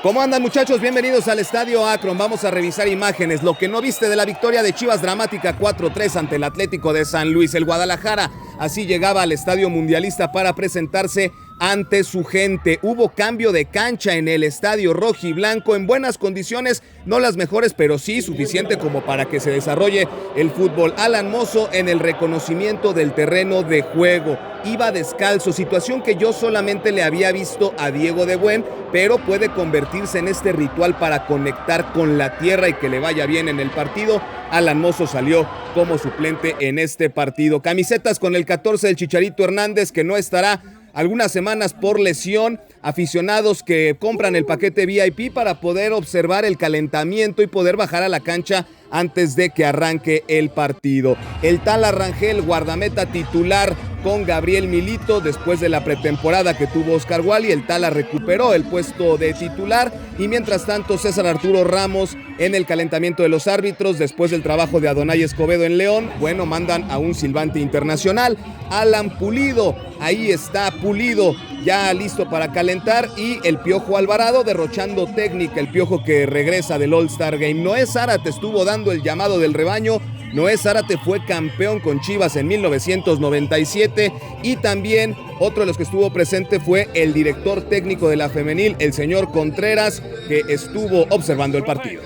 ¿Cómo andan, muchachos? Bienvenidos al Estadio Akron. Vamos a revisar imágenes. Lo que no viste de la victoria de Chivas dramática 4-3 ante el Atlético de San Luis. El Guadalajara así llegaba al Estadio Mundialista para presentarse ante su gente. Hubo cambio de cancha en el estadio rojiblanco en buenas condiciones, no las mejores, pero sí suficiente como para que se desarrolle el fútbol. Alan Mozo en el reconocimiento del terreno de juego. Iba descalzo, situación que yo solamente le había visto a Diego de Buen, pero puede convertirse en este ritual para conectar con la tierra y que le vaya bien en el partido. Alan Mozo salió como suplente en este partido. Camisetas con el 14 del Chicharito Hernández, que no estará algunas semanas por lesión. Aficionados que compran el paquete VIP para poder observar el calentamiento y poder bajar a la cancha antes de que arranque el partido. El Tala Rangel, guardameta titular con Gabriel Milito, después de la pretemporada que tuvo Oscar Wally, el Tala recuperó el puesto de titular y mientras tanto César Arturo Ramos en el calentamiento de los árbitros, después del trabajo de Adonai Escobedo en León, bueno, mandan a un silbante internacional, Alan Pulido, ahí está Pulido, ya listo para calentar, y el Piojo Alvarado derrochando técnica, el Piojo que regresa del All-Star Game. Noé Zárate estuvo dando el llamado del rebaño. Noé Zárate fue campeón con Chivas en 1997 y también otro de los que estuvo presente fue el director técnico de la femenil, el señor Contreras, que estuvo observando el partido.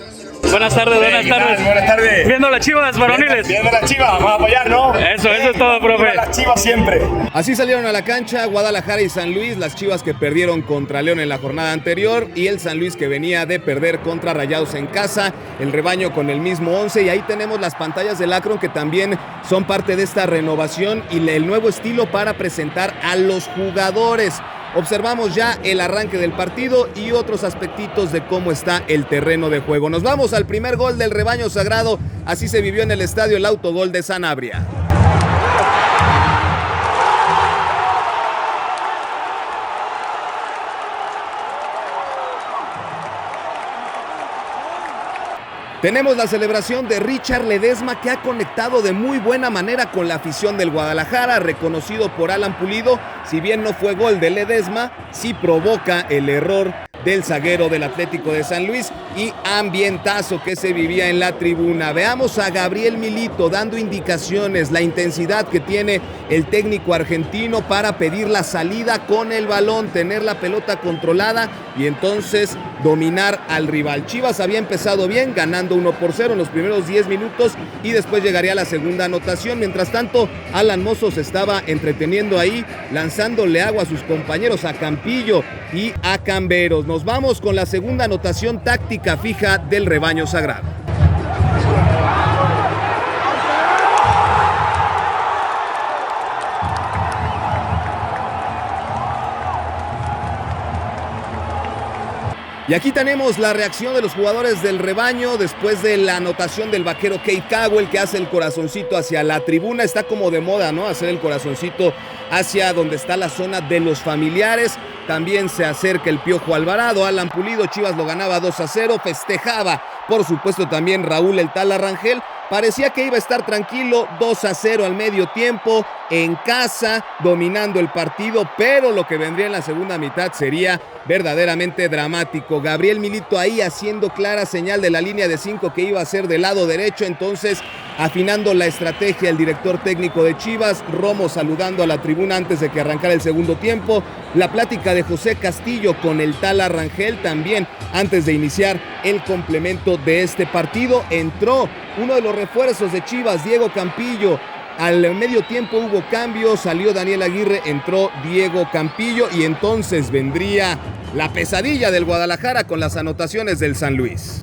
Buenas tardes, buenas tardes. Buenas tardes. Viendo las Chivas varoniles. Viendo las Chivas, vamos a apoyar, ¿no? Eso es todo, profe. Viva las Chivas siempre. Así salieron a la cancha Guadalajara y San Luis, las Chivas que perdieron contra León en la jornada anterior y el San Luis que venía de perder contra Rayados en casa, el rebaño con el mismo 11, y ahí tenemos las pantallas del Akron que también son parte de esta renovación y el nuevo estilo para presentar a los jugadores. Observamos ya el arranque del partido y otros aspectitos de cómo está el terreno de juego. Nos vamos al primer gol del rebaño sagrado. Así se vivió en el estadio el autogol de Sanabria. Tenemos la celebración de Richard Ledesma, que ha conectado de muy buena manera con la afición del Guadalajara, reconocido por Alan Pulido. Si bien no fue gol de Ledesma, sí provoca el error del zaguero del Atlético de San Luis y ambientazo que se vivía en la tribuna. Veamos a Gabriel Milito dando indicaciones, la intensidad que tiene el técnico argentino para pedir la salida con el balón, tener la pelota controlada y entonces dominar al rival. Chivas había empezado bien, ganando 1-0 en los primeros 10 minutos y después llegaría la segunda anotación. Mientras tanto, Alan Mozo se estaba entreteniendo ahí, lanzándole agua a sus compañeros, a Campillo y a Camberos. Nos vamos con la segunda anotación táctica fija del rebaño sagrado. Y aquí tenemos la reacción de los jugadores del rebaño después de la anotación del vaquero Kate Cowell, que hace el corazoncito hacia la tribuna. Está como de moda, ¿no? Hacer el corazoncito hacia donde está la zona de los familiares. También se acerca el Piojo Alvarado. Alan Pulido, Chivas lo ganaba 2-0. Festejaba, por supuesto, también Raúl el Tala Rangel. Parecía que iba a estar tranquilo, 2-0 al medio tiempo, en casa, dominando el partido, pero lo que vendría en la segunda mitad sería verdaderamente dramático. Gabriel Milito ahí haciendo clara señal de la línea de 5 que iba a ser del lado derecho, entonces afinando la estrategia el director técnico de Chivas, Romo saludando a la tribuna antes de que arrancara el segundo tiempo, la plática de José Castillo con el Tala Rangel también antes de iniciar el complemento de este partido. Entró uno de los refuerzos de Chivas, Diego Campillo. Al medio tiempo hubo cambio, salió Daniel Aguirre, entró Diego Campillo y entonces vendría la pesadilla del Guadalajara con las anotaciones del San Luis.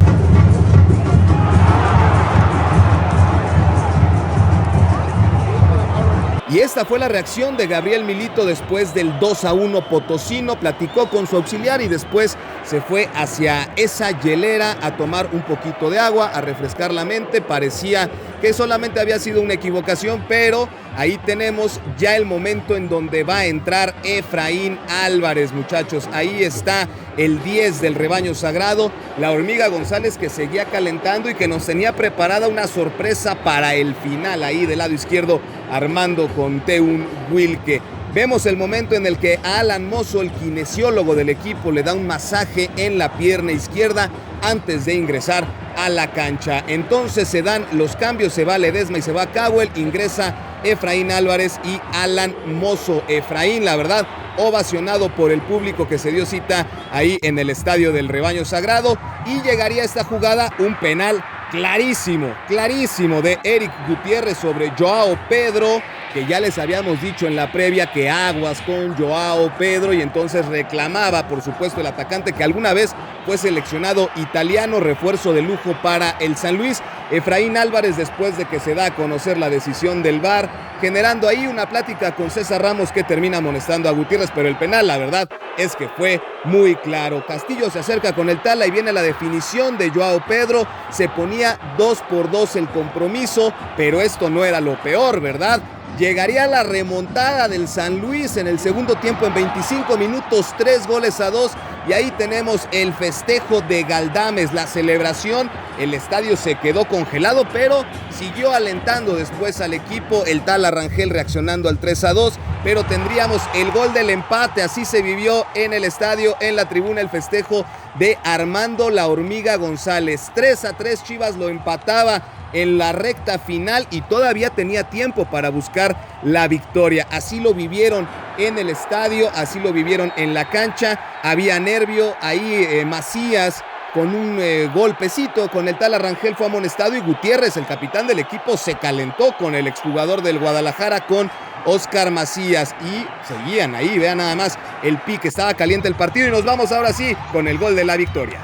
Y esta fue la reacción de Gabriel Milito después del 2-1 potosino. Platicó con su auxiliar y después se fue hacia esa hielera a tomar un poquito de agua, a refrescar la mente. Parecía que solamente había sido una equivocación, pero ahí tenemos ya el momento en donde va a entrar Efraín Álvarez, muchachos. Ahí está el 10 del rebaño sagrado, la Hormiga González, que seguía calentando y que nos tenía preparada una sorpresa para el final. Ahí del lado izquierdo, Armando con Teun Wilke. Vemos el momento en el que Alan Mozo, el kinesiólogo del equipo, le da un masaje en la pierna izquierda antes de ingresar a la cancha. Entonces se dan los cambios, se va Ledesma y se va Cowell, ingresa Efraín Álvarez y Alan Mozo. Efraín, la verdad, ovacionado por el público que se dio cita ahí en el Estadio del Rebaño Sagrado, y llegaría a esta jugada un penal clarísimo de Eric Gutiérrez sobre Joao Pedro, que ya les habíamos dicho en la previa que aguas con Joao Pedro, y entonces reclamaba, por supuesto, el atacante que alguna vez fue seleccionado italiano, refuerzo de lujo para el San Luis. Efraín Álvarez, después de que se da a conocer la decisión del VAR, generando ahí una plática con César Ramos, que termina amonestando a Gutiérrez, pero el penal, la verdad, es que fue muy claro. Castillo se acerca con el Tala y viene la definición de Joao Pedro. Se ponía 2-2 el compromiso, pero esto no era lo peor, ¿verdad? Llegaría la remontada del San Luis en el segundo tiempo en 25 minutos, 3-2, y ahí tenemos el festejo de Galdames, la celebración. El estadio se quedó congelado, pero siguió alentando después al equipo. El Tala Rangel reaccionando al 3-2, pero tendríamos el gol del empate. Así se vivió en el estadio, en la tribuna, el festejo de Armando La Hormiga González. 3-3, Chivas lo empataba en la recta final y todavía tenía tiempo para buscar la victoria. Así lo vivieron en el estadio, así lo vivieron en la cancha. Había nervio ahí. Macías con un golpecito con el Tala Rangel fue amonestado, y Gutiérrez, el capitán del equipo, se calentó con el exjugador del Guadalajara, con Oscar Macías, y seguían ahí. Vean nada más el pique, estaba caliente el partido, y nos vamos ahora sí con el gol de la victoria.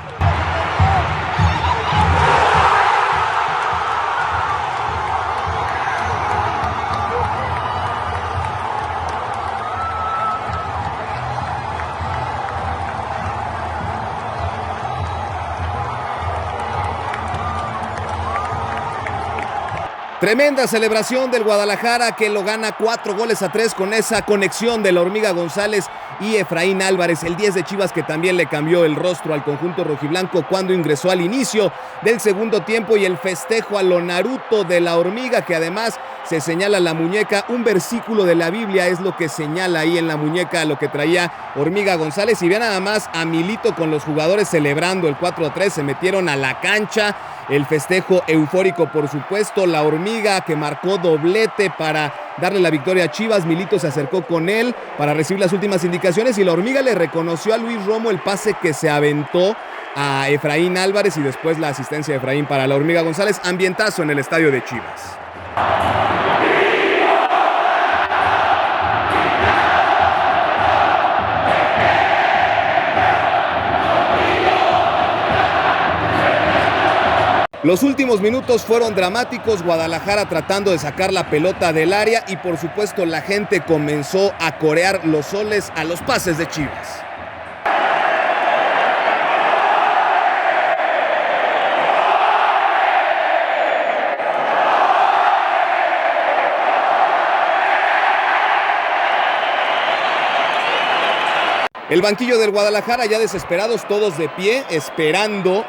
Tremenda celebración del Guadalajara, que lo gana 4-3 con esa conexión de La Hormiga González y Efraín Álvarez, el 10 de Chivas, que también le cambió el rostro al conjunto rojiblanco cuando ingresó al inicio del segundo tiempo, y el festejo a lo Naruto de La Hormiga, que además se señala la muñeca. Un versículo de la Biblia es lo que señala ahí en la muñeca, lo que traía Hormiga González. Y vean nada más a Milito con los jugadores celebrando el 4-3, se metieron a la cancha. El festejo eufórico, por supuesto. La Hormiga, que marcó doblete para darle la victoria a Chivas. Milito se acercó con él para recibir las últimas indicaciones, y La Hormiga le reconoció a Luis Romo el pase que se aventó a Efraín Álvarez, y después la asistencia de Efraín para La Hormiga González. Ambientazo en el estadio de Chivas. Los últimos minutos fueron dramáticos. Guadalajara tratando de sacar la pelota del área, y por supuesto la gente comenzó a corear los soles a los pases de Chivas. El banquillo del Guadalajara ya desesperados, todos de pie, esperando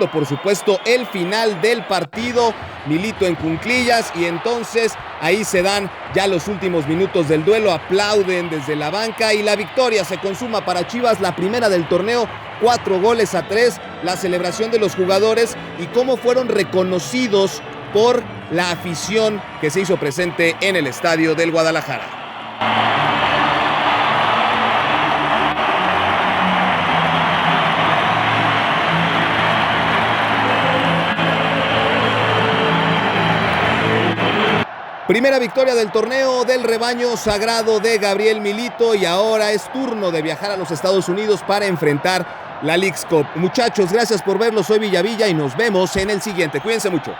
por supuesto el final del partido. Milito en cunclillas, y entonces ahí se dan ya los últimos minutos del duelo. Aplauden desde la banca y la victoria se consuma para Chivas, la primera del torneo, 4-3. La celebración de los jugadores y cómo fueron reconocidos por la afición que se hizo presente en el estadio del Guadalajara. Primera victoria del torneo del Rebaño Sagrado de Gabriel Milito, y ahora es turno de viajar a los Estados Unidos para enfrentar la Leagues Cup. Muchachos, gracias por verlo, soy Villavilla y nos vemos en el siguiente. Cuídense mucho.